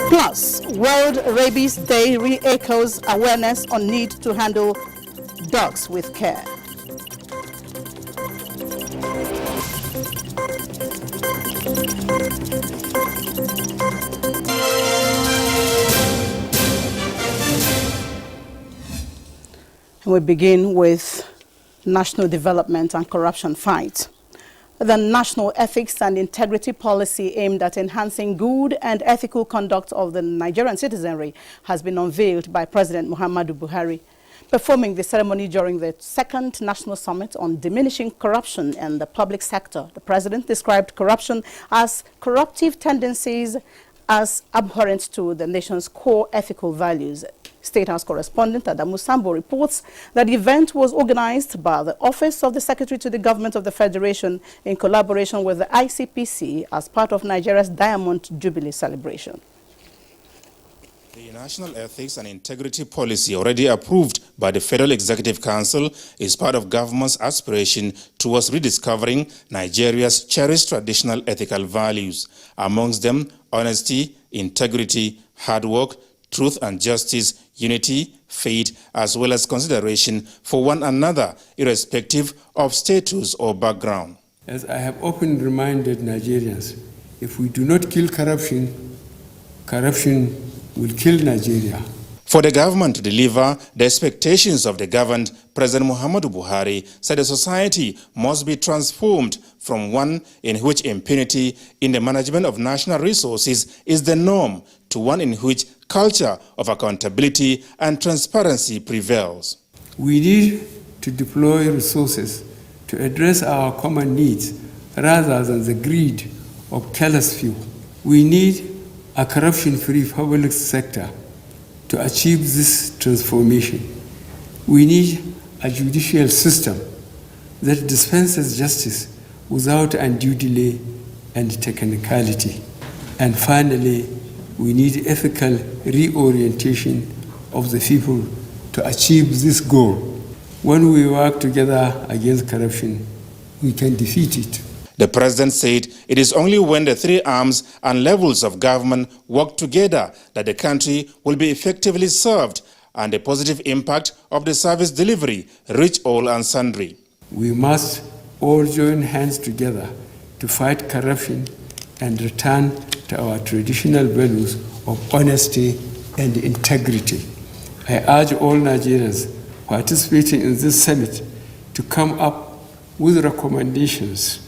Plus, World Rabies Day re-echoes awareness on need to handle dogs with care. We begin with national development and corruption fight. The National Ethics and Integrity Policy aimed at enhancing good and ethical conduct of the Nigerian citizenry has been unveiled by President Muhammadu Buhari. Performing the ceremony during the second National Summit on Diminishing Corruption in the Public Sector, the President described corruption as corruptive tendencies as abhorrent to the nation's core ethical values. State House correspondent Adamu Sambo reports that the event was organized by the Office of the Secretary to the Government of the Federation in collaboration with the ICPC as part of Nigeria's Diamond Jubilee celebration. The National Ethics and Integrity Policy, already approved by the Federal Executive Council, is part of government's aspiration towards rediscovering Nigeria's cherished traditional ethical values. Amongst them, honesty, integrity, hard work, truth and justice, unity, faith, as well as consideration for one another, irrespective of status or background. As I have often reminded Nigerians, if we do not kill corruption, corruption will kill Nigeria. For the government to deliver the expectations of the governed, President Muhammadu Buhari said a society must be transformed from one in which impunity in the management of national resources is the norm to one in which culture of accountability and transparency prevails. We need to deploy resources to address our common needs rather than the greed of careless few. We need a corruption-free public sector to achieve this transformation. We need a judicial system that dispenses justice without undue delay and technicality. And finally, we need ethical reorientation of the people to achieve this goal. When we work together against corruption, we can defeat it. The president said it is only when the three arms and levels of government work together that the country will be effectively served and the positive impact of the service delivery reach all and sundry. We must all join hands together to fight corruption and return to our traditional values of honesty and integrity. I urge all Nigerians participating in this summit to come up with recommendations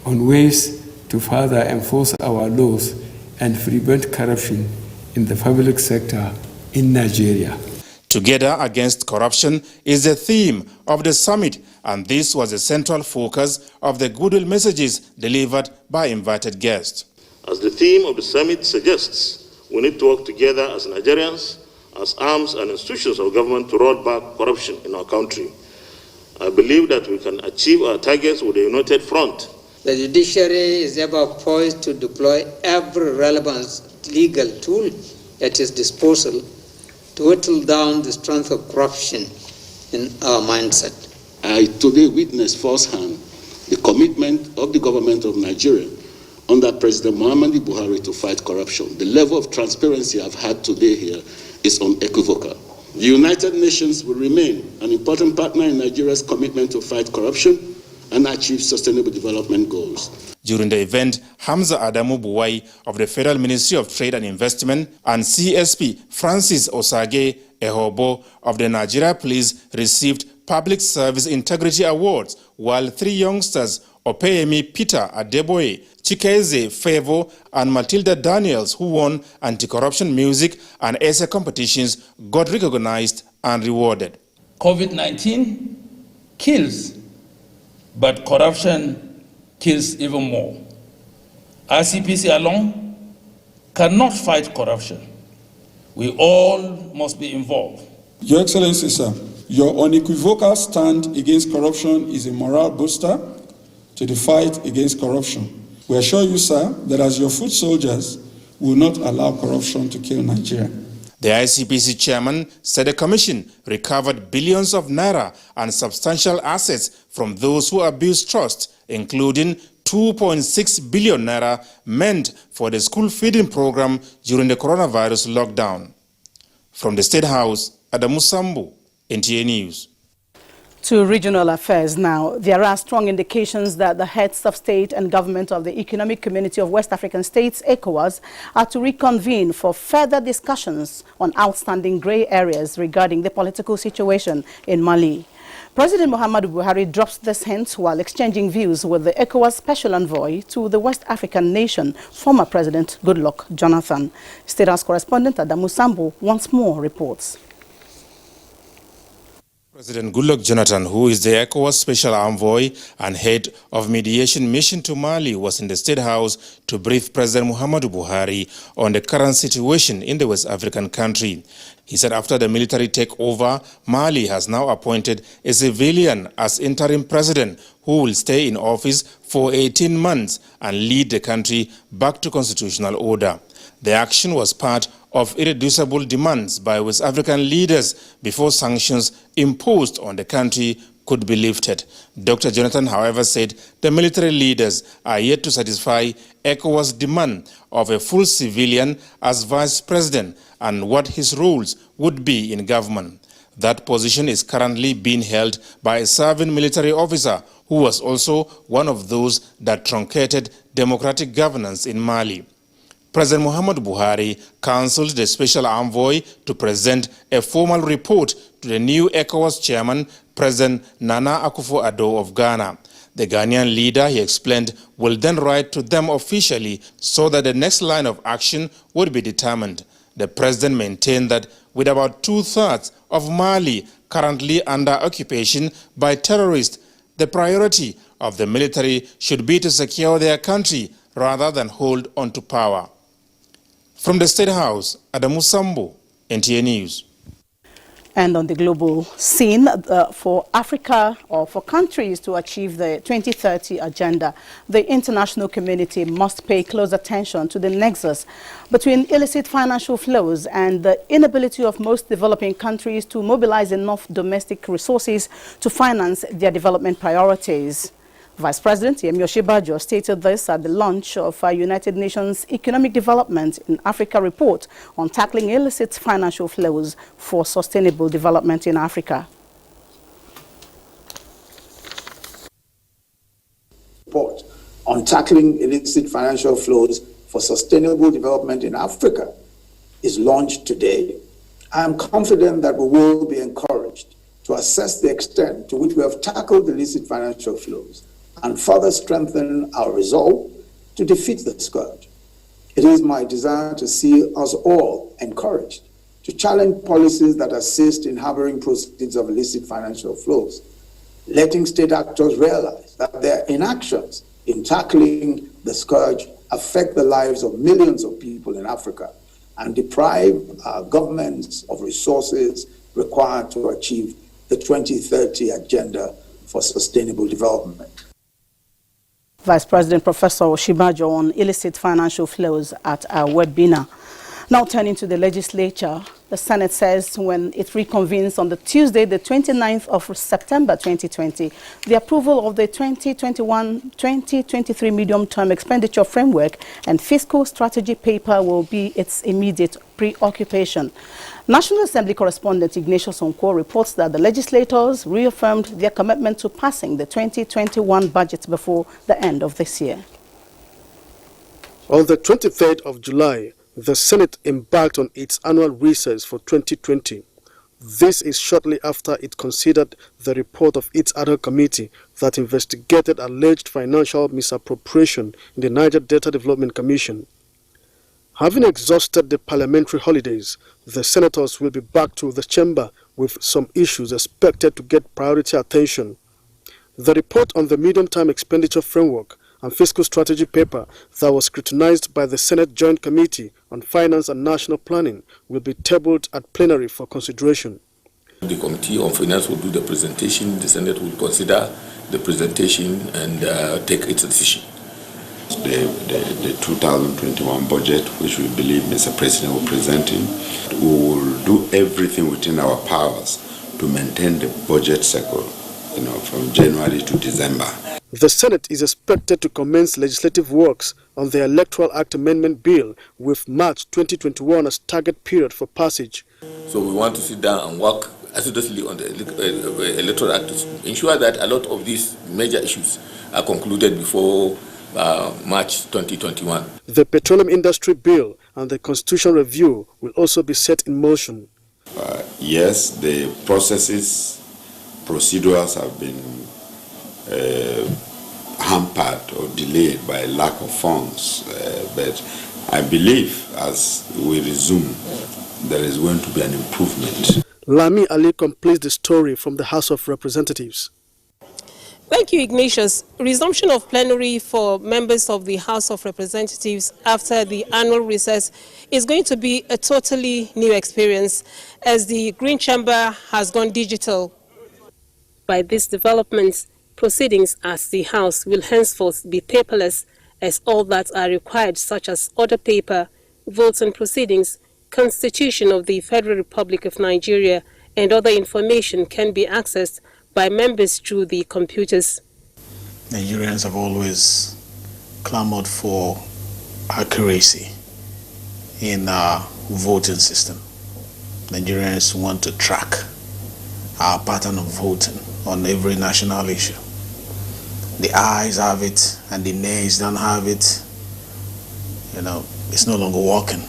on ways to further enforce our laws and prevent corruption in the public sector in Nigeria. Together Against Corruption is the theme of the summit, and this was the central focus of the goodwill messages delivered by invited guests. As the theme of the summit suggests, we need to work together as Nigerians, as arms and institutions of government to roll back corruption in our country. I believe that we can achieve our targets with a united front. The judiciary is ever poised to deploy every relevant legal tool at its disposal to whittle down the strength of corruption in our mindset. I today witness firsthand the commitment of the government of Nigeria under President Muhammadu Buhari to fight corruption. The level of transparency I've had today here is unequivocal. The United Nations will remain an important partner in Nigeria's commitment to fight corruption and achieve sustainable development goals. During the event, Hamza Adamu Buwai of the Federal Ministry of Trade and Investment and CSP Francis Osage Ehobo of the Nigeria Police received Public Service Integrity Awards, while three youngsters, Opeyemi Peter Adeboye, Chikeze Favor, and Matilda Daniels, who won anti-corruption music and essay competitions, got recognized and rewarded. COVID-19 kills, but corruption kills even more. ICPC alone cannot fight corruption. We all must be involved. Your Excellency, sir, your unequivocal stand against corruption is a morale booster to the fight against corruption. We assure you, sir, that as your foot soldiers, we will not allow corruption to kill Nigeria. The ICPC chairman said the commission recovered billions of naira and substantial assets from those who abused trust, including 2.6 billion naira meant for the school feeding program during the coronavirus lockdown. From the State House, Adamu Sambu, NTA News. To regional affairs now, there are strong indications that the heads of state and government of the Economic Community of West African States, ECOWAS, are to reconvene for further discussions on outstanding grey areas regarding the political situation in Mali. President Muhammadu Buhari drops this hint while exchanging views with the ECOWAS Special Envoy to the West African nation, former President Goodluck Jonathan. State House correspondent Adamu Sambu once more reports. President Goodluck Jonathan, who is the ECOWAS Special Envoy and head of mediation mission to Mali, was in the State House to brief President Muhammadu Buhari on the current situation in the West African country. He said after the military takeover, Mali has now appointed a civilian as interim president who will stay in office for 18 months and lead the country back to constitutional order. The action was part of irreducible demands by West African leaders before sanctions imposed on the country could be lifted. Dr. Jonathan, however, said the military leaders are yet to satisfy ECOWAS' demand of a full civilian as vice president and what his roles would be in government. That position is currently being held by a serving military officer who was also one of those that truncated democratic governance in Mali. President Muhammadu Buhari counselled the special envoy to present a formal report to the new ECOWAS chairman, President Nana Akufo-Addo of Ghana. The Ghanaian leader, he explained, will then write to them officially so that the next line of action would be determined. The president maintained that with about 2/3 of Mali currently under occupation by terrorists, the priority of the military should be to secure their country rather than hold on to power. From the State House, Adamu Sambu, NTA News. And on the global scene, for Africa or for countries to achieve the 2030 agenda, the international community must pay close attention to the nexus between illicit financial flows and the inability of most developing countries to mobilize enough domestic resources to finance their development priorities. Vice President Yemi Osinbajo stated this at the launch of our United Nations Economic Development in Africa report on tackling illicit financial flows for sustainable development in Africa. Report on tackling illicit financial flows for sustainable development in Africa is launched today. I am confident that we will be encouraged to assess the extent to which we have tackled illicit financial flows and further strengthen our resolve to defeat the scourge. It is my desire to see us all encouraged to challenge policies that assist in harboring proceeds of illicit financial flows, letting state actors realize that their inactions in tackling the scourge affect the lives of millions of people in Africa and deprive our governments of resources required to achieve the 2030 agenda for sustainable development. Vice President Professor Osinbajo on illicit financial flows at our webinar. Now turning to the legislature, the Senate says when it reconvenes on the Tuesday, the 29th of September 2020, the approval of the 2021-2023 medium-term expenditure framework and fiscal strategy paper will be its immediate preoccupation. National Assembly correspondent Ignatius Onko reports that the legislators reaffirmed their commitment to passing the 2021 budget before the end of this year. On the 23rd of July, the Senate embarked on its annual recess for 2020. This is shortly after it considered the report of its ad hoc committee that investigated alleged financial misappropriation in the Niger Delta Development Commission. Having exhausted the parliamentary holidays, the senators will be back to the chamber with some issues expected to get priority attention. The report on the medium-term expenditure framework and fiscal strategy paper that was scrutinized by the Senate Joint Committee on Finance and National Planning will be tabled at plenary for consideration. The Committee on Finance will do the presentation, the Senate will consider the presentation and take its decision. The 2021 budget, which we believe Mr. President will present in, we will do everything within our powers to maintain the budget cycle, from January to December. The Senate is expected to commence legislative works on the Electoral Act Amendment Bill with March 2021 as target period for passage. So we want to sit down and work assiduously on the Electoral Act to ensure that a lot of these major issues are concluded before March 2021. The Petroleum Industry Bill and the Constitution Review will also be set in motion. Yes, the procedures have been hampered or delayed by lack of funds, but I believe as we resume, there is going to be an improvement. Lami Ali completes the story from the House of Representatives. Thank you, Ignatius. Resumption of plenary for members of the House of Representatives after the annual recess is going to be a totally new experience as the Green Chamber has gone digital. By these developments, proceedings as the House will henceforth be paperless as all that are required, such as order paper, votes and proceedings, Constitution of the Federal Republic of Nigeria, and other information can be accessed by members through the computers. Nigerians have always clamored for accuracy in our voting system. Nigerians want to track our pattern of voting on every national issue. The ayes have it and the nays don't have it. You know, it's no longer working.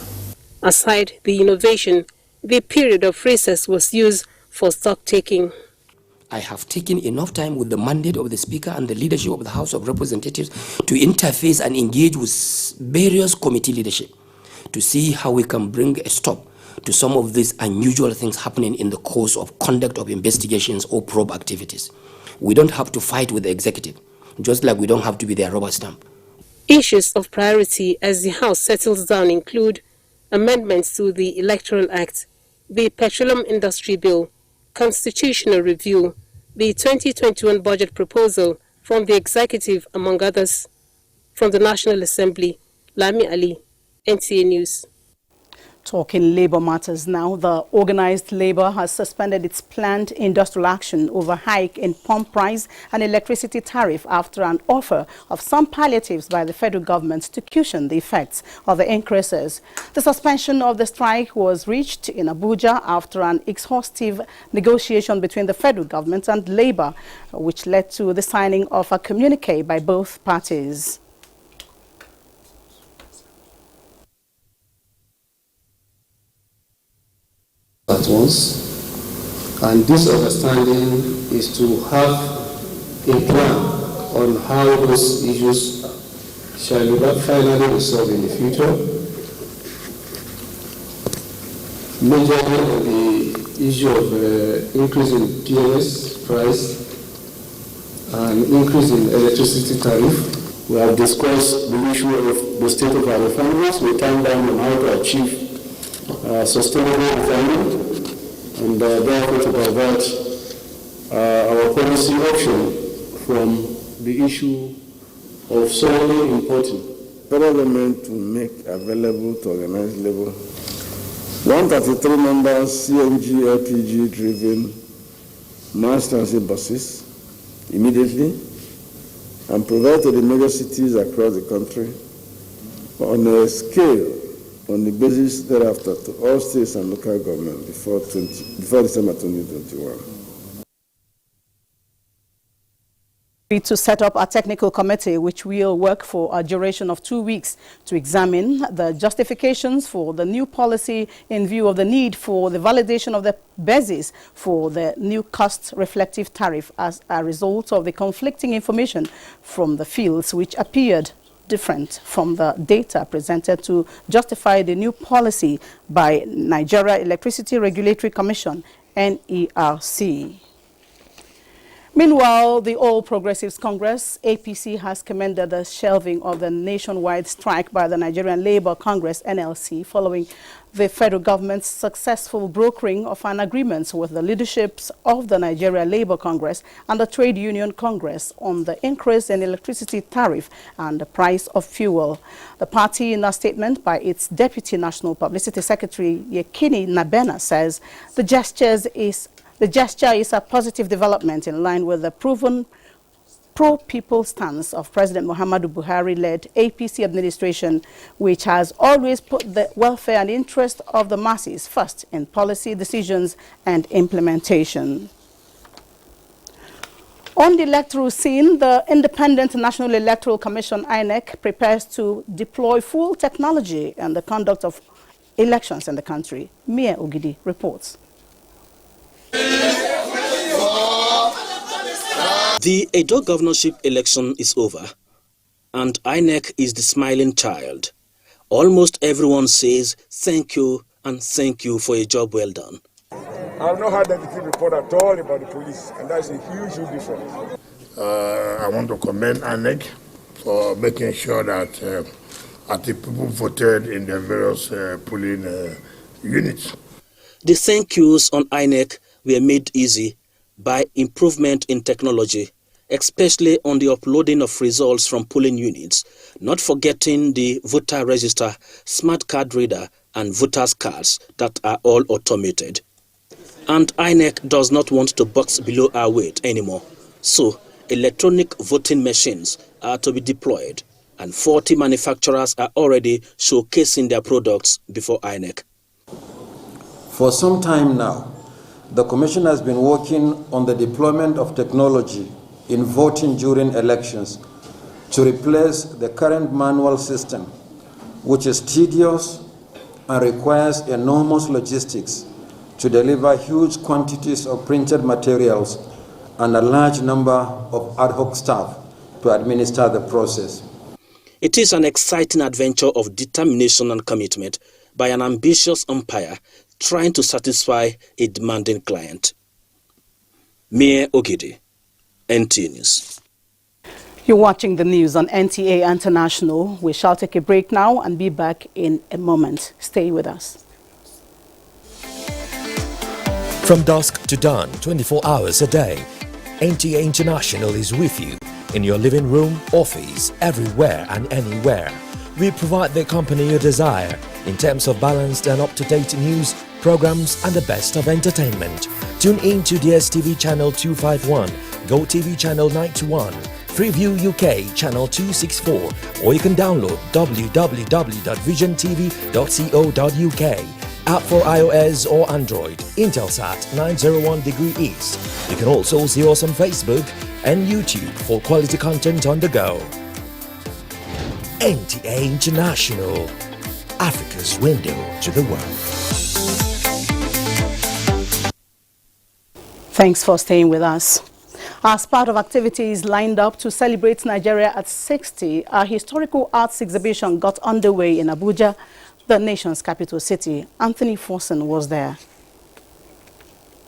Aside the innovation, the period of recess was used for stock taking. I have taken enough time with the mandate of the Speaker and the leadership of the House of Representatives to interface and engage with various committee leadership to see how we can bring a stop to some of these unusual things happening in the course of conduct of investigations or probe activities. We don't have to fight with the executive, just like we don't have to be their rubber stamp. Issues of priority as the House settles down include amendments to the Electoral Act, the Petroleum Industry Bill, Constitutional Review, the 2021 budget proposal from the executive, among others. From the National Assembly, Lami Ali, NTA News. Talking labour matters now, the organised labour has suspended its planned industrial action over hike in pump price and electricity tariff after an offer of some palliatives by the federal government to cushion the effects of the increases. The suspension of the strike was reached in Abuja after an exhaustive negotiation between the federal government and labour, which led to the signing of a communique by both parties. At once, and this understanding is to have a plan on how those issues shall be finally resolved in the future. Majorly on the issue of increase in PMS price and increase in electricity tariff. We have discussed the issue of the state of our refineries. We turned down on how to achieve sustainable refinement, and therefore to divert our policy option from the issue of solely importing. Federal government will make available to organized labor 133 members CNG LPG driven mass transit buses immediately and provide to the major cities across the country on a scale on the basis thereafter to all states and local government before December 2021. To set up a technical committee which will work for a duration of 2 weeks to examine the justifications for the new policy in view of the need for the validation of the basis for the new cost reflective tariff as a result of the conflicting information from the fields which appeared different from the data presented to justify the new policy by Nigeria Electricity Regulatory Commission, NERC. Meanwhile, the All Progressives Congress, APC, has commended the shelving of the nationwide strike by the Nigerian Labour Congress, NLC, following the federal government's successful brokering of an agreement with the leaderships of the Nigeria Labour Congress and the Trade Union Congress on the increase in electricity tariff and the price of fuel. The party, in a statement by its Deputy National Publicity Secretary, Yekini Nabena, says the gesture is a positive development in line with the proven pro-people stance of President Muhammadu Buhari-led APC administration, which has always put the welfare and interest of the masses first in policy decisions and implementation. On the electoral scene, the Independent National Electoral Commission, INEC, prepares to deploy full technology in the conduct of elections in the country. Mia Ogidi reports. The Edo governorship election is over, and INEC is the smiling child. Almost everyone says thank you and thank you for a job well done. I've not had anything report at all about the police, and that's a huge difference. I want to commend INEC for making sure that the people voted in the various polling units. The thank yous on INEC were made easy by improvement in technology, especially on the uploading of results from polling units, not forgetting the voter register, smart card reader, and voters' cards that are all automated. And INEC does not want to box below our weight anymore. So, electronic voting machines are to be deployed, and 40 manufacturers are already showcasing their products before INEC. For some time now, the Commission has been working on the deployment of technology in voting during elections to replace the current manual system, which is tedious and requires enormous logistics to deliver huge quantities of printed materials and a large number of ad hoc staff to administer the process. It is an exciting adventure of determination and commitment by an ambitious umpire trying to satisfy a demanding client. Mia Ogidi, NTA News. You're watching the news on NTA International. We shall take a break now and be back in a moment. Stay with us. From dusk to dawn, 24 hours a day, NTA International is with you in your living room, office, everywhere and anywhere. We provide the company you desire in terms of balanced and up-to-date news, programs and the best of entertainment. Tune in to DSTV channel 251, GoTV channel 91, Freeview UK channel 264, or you can download www.visiontv.co.uk. App for iOS or Android, Intelsat 901 degree east. You can also see us on Facebook and YouTube for quality content on the go. NTA International, Africa's window to the world. Thanks for staying with us. As part of activities lined up to celebrate Nigeria at 60, a historical arts exhibition got underway in Abuja, the nation's capital city. Anthony Forson was there.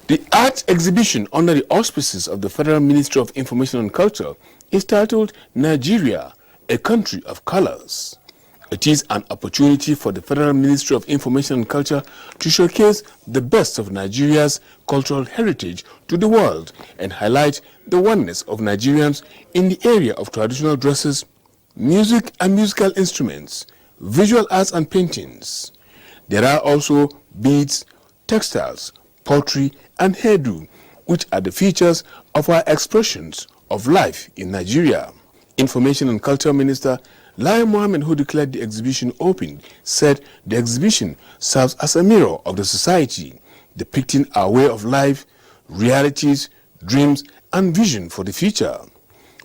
The art exhibition under the auspices of the Federal Ministry of Information and Culture is titled Nigeria, a Country of Colors. It is an opportunity for the Federal Ministry of Information and Culture to showcase the best of Nigeria's cultural heritage to the world and highlight the oneness of Nigerians in the area of traditional dresses, music and musical instruments, visual arts and paintings. There are also beads, textiles, pottery and hairdo, which are the features of our expressions of life in Nigeria. Information and Culture Minister Lai Mohammed, who declared the exhibition open, said the exhibition serves as a mirror of the society, depicting our way of life, realities, dreams and vision for the future,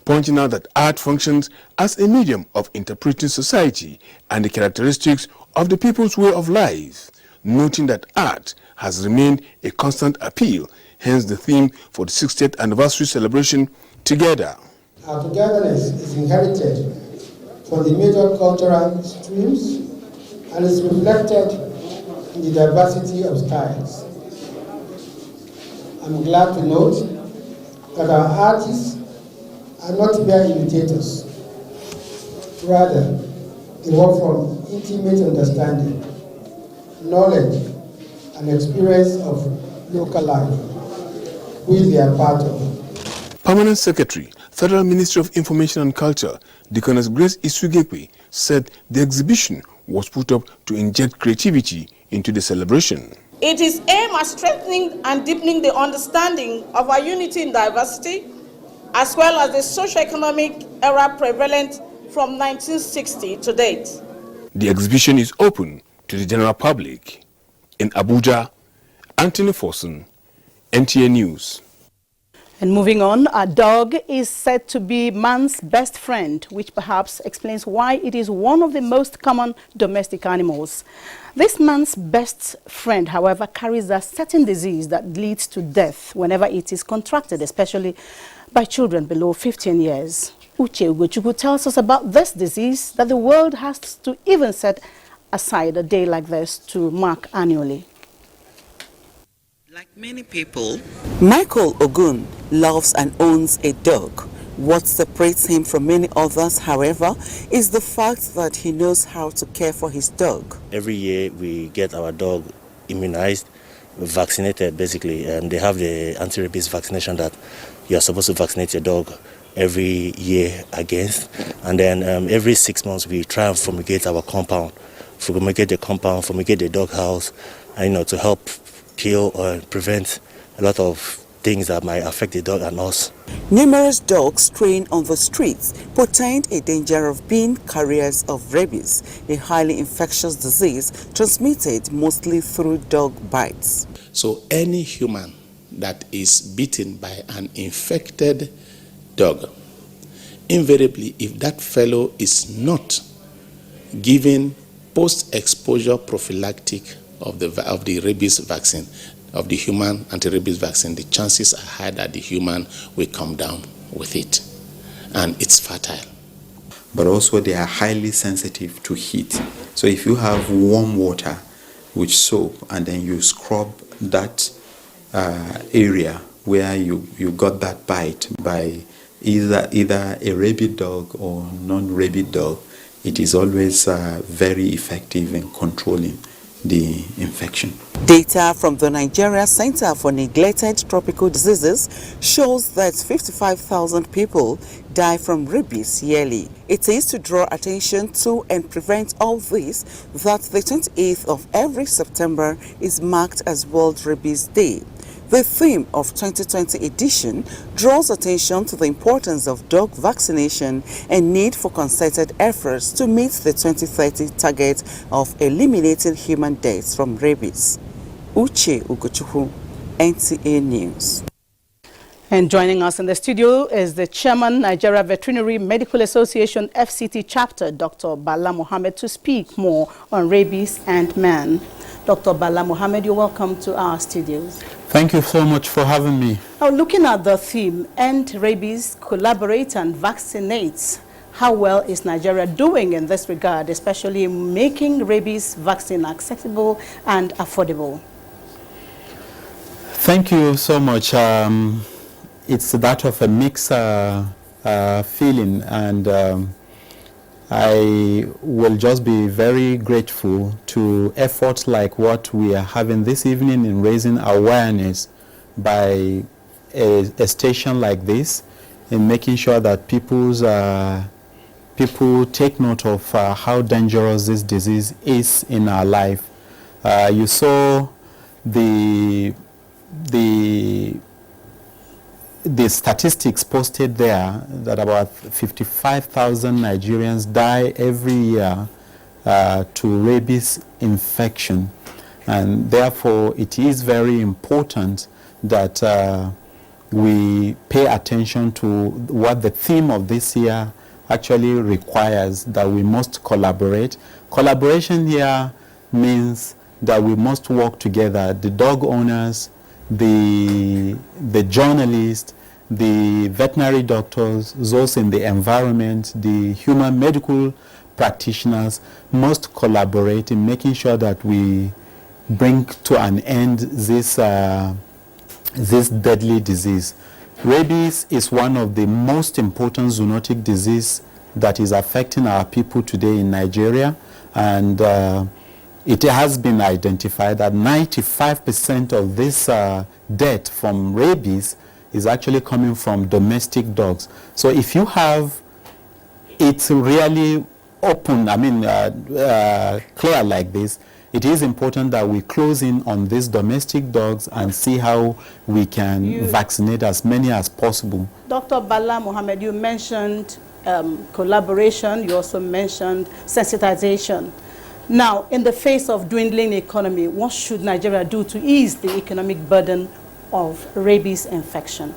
pointing out that art functions as a medium of interpreting society and the characteristics of the people's way of life, noting that art has remained a constant appeal, hence the theme for the 60th anniversary celebration, Together. Our togetherness is inherited from the major cultural streams and is reflected in the diversity of styles. I'm glad to note that our artists are not mere imitators. Rather, they work from intimate understanding, knowledge, and experience of local life, which they are part of. Permanent Secretary, Federal Ministry of Information and Culture, Deaconess Grace Isugepe, said the exhibition was put up to inject creativity into the celebration. It is aimed at strengthening and deepening the understanding of our unity in diversity as well as the socio-economic era prevalent from 1960 to date. The exhibition is open to the general public. In Abuja, Anthony Forson, NTA News. And moving on, a dog is said to be man's best friend, which perhaps explains why it is one of the most common domestic animals. This man's best friend, however, carries a certain disease that leads to death whenever it is contracted, especially by children below 15 years. Uche Ugochukwu tells us about this disease that the world has to even set aside a day like this to mark annually. Like many people, Michael Ogun loves and owns a dog. What separates him from many others, however, is the fact that he knows how to care for his dog. Every year we get our dog immunized, vaccinated basically, and they have the anti-rabies vaccination that you are supposed to vaccinate your dog every year against. And then every 6 months we try and fumigate our compound, fumigate the dog house, and to help kill or prevent a lot of things that might affect the dog and us. Numerous dogs straying on the streets portend a danger of being carriers of rabies, a highly infectious disease transmitted mostly through dog bites. So any human that is bitten by an infected dog, invariably, if that fellow is not given post-exposure prophylactic of the rabies vaccine, of the human anti-rabies vaccine, the chances are high that the human will come down with it, and it's fatal. But also they are highly sensitive to heat. So if you have warm water with soap and then you scrub that area where you got that bite by either a rabid dog or non-rabid dog, it is always very effective in controlling the infection. Data from the Nigeria Center for Neglected Tropical Diseases shows that 55,000 people die from rabies yearly. It is to draw attention to and prevent all this that the 28th of every September is marked as World Rabies Day. The theme of 2020 edition draws attention to the importance of dog vaccination and need for concerted efforts to meet the 2030 target of eliminating human deaths from rabies. Uche Ugochukwu, NTA News. And joining us in the studio is the Chairman, Nigeria Veterinary Medical Association FCT chapter, Dr. Bala Mohammed, to speak more on rabies and man. Dr. Bala Mohammed, you're welcome to our studios. Thank you so much for having me. Now, looking at the theme, End Rabies, Collaborate and Vaccinate, how well is Nigeria doing in this regard, especially making rabies vaccine accessible and affordable? Thank you so much. It's that of a mixed feeling, and I will just be very grateful to efforts like what we are having this evening in raising awareness by a station like this, in making sure that people take note of how dangerous this disease is in our life. You saw the statistics posted there that about 55,000 Nigerians die every year to rabies infection, and therefore it is very important that we pay attention to what the theme of this year actually requires, that we must collaborate. Collaboration here means that we must work together, the dog owners, the journalists, the veterinary doctors, those in the environment, the human medical practitioners must collaborate in making sure that we bring to an end this deadly disease. Rabies is one of the most important zoonotic disease that is affecting our people today in Nigeria, and it has been identified that 95% of this death from rabies is actually coming from domestic dogs. So if you have it really open, clear like this, it is important that we close in on these domestic dogs and see how we can vaccinate as many as possible. Dr. Bala Mohammed, you mentioned collaboration, you also mentioned sensitization. Now, in the face of dwindling economy, what should Nigeria do to ease the economic burden of rabies infection?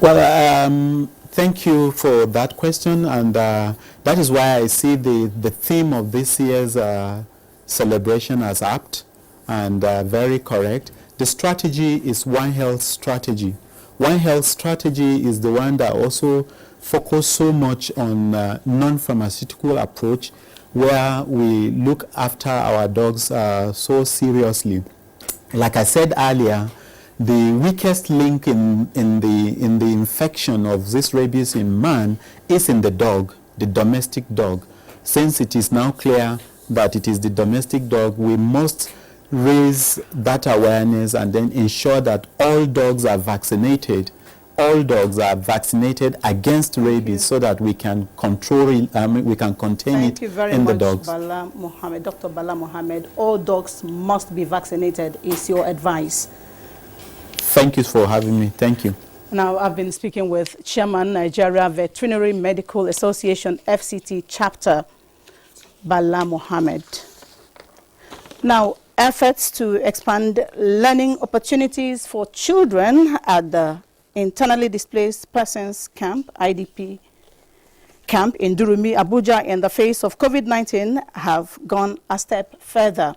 Well, thank you for that question, and that is why I see the theme of this year's celebration as apt and very correct. The strategy is One Health strategy. One Health strategy is the one that also focuses so much on non-pharmaceutical approach, where we look after our dogs so seriously. Like I said earlier, the weakest link in the infection of this rabies in man is in the dog, the domestic dog. Since it is now clear that it is the domestic dog, we must raise that awareness and then ensure that all dogs are vaccinated. All dogs are vaccinated against rabies so that we can control it, we can contain it in the dogs. Thank you very much, Bala Mohammed. Dr. Bala Mohammed, all dogs must be vaccinated is your advice. Thank you for having me. Thank you. Now, I've been speaking with Chairman, Nigeria Veterinary Medical Association, FCT chapter, Bala Mohammed. Now, efforts to expand learning opportunities for children at the Internally Displaced Persons Camp, IDP camp in Durumi, Abuja, in the face of COVID-19 have gone a step further.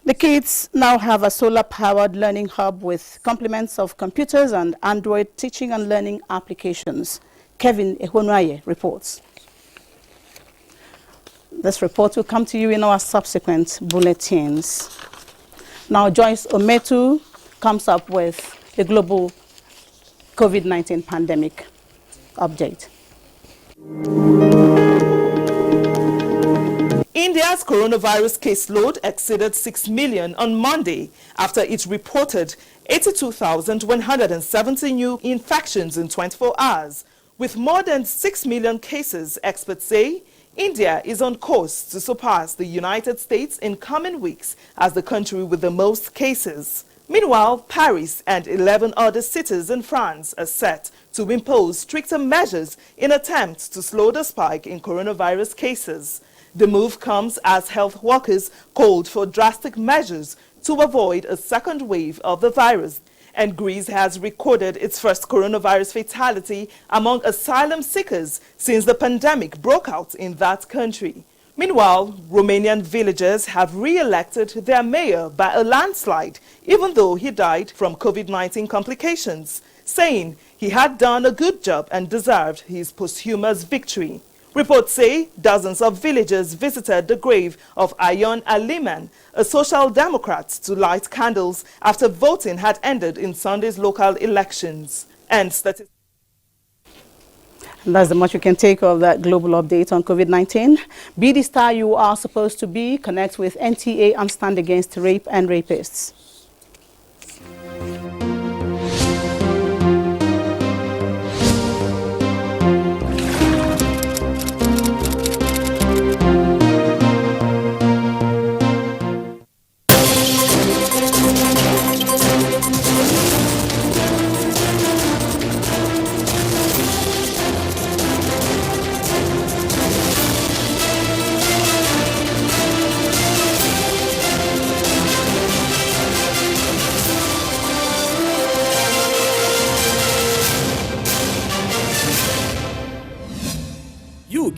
The kids now have a solar-powered learning hub with complements of computers and Android teaching and learning applications. Kevin Ehonwaye reports. This report will come to you in our subsequent bulletins. Now, Joyce Ometu comes up with a global COVID-19 pandemic update. India's coronavirus caseload exceeded 6 million on Monday after it reported 82,170 new infections in 24 hours. With more than 6 million cases, experts say India is on course to surpass the United States in coming weeks as the country with the most cases. Meanwhile, Paris and 11 other cities in France are set to impose stricter measures in attempts to slow the spike in coronavirus cases. The move comes as health workers called for drastic measures to avoid a second wave of the virus. And Greece has recorded its first coronavirus fatality among asylum seekers since the pandemic broke out in that country. Meanwhile, Romanian villagers have re-elected their mayor by a landslide, even though he died from COVID-19 complications, saying he had done a good job and deserved his posthumous victory. Reports say dozens of villagers visited the grave of Ion Aliman, a social democrat, to light candles after voting had ended in Sunday's local elections. And that's the much you can take of that global update on COVID-19. Be the star you are supposed to be. Connect with NTA and stand against rape and rapists.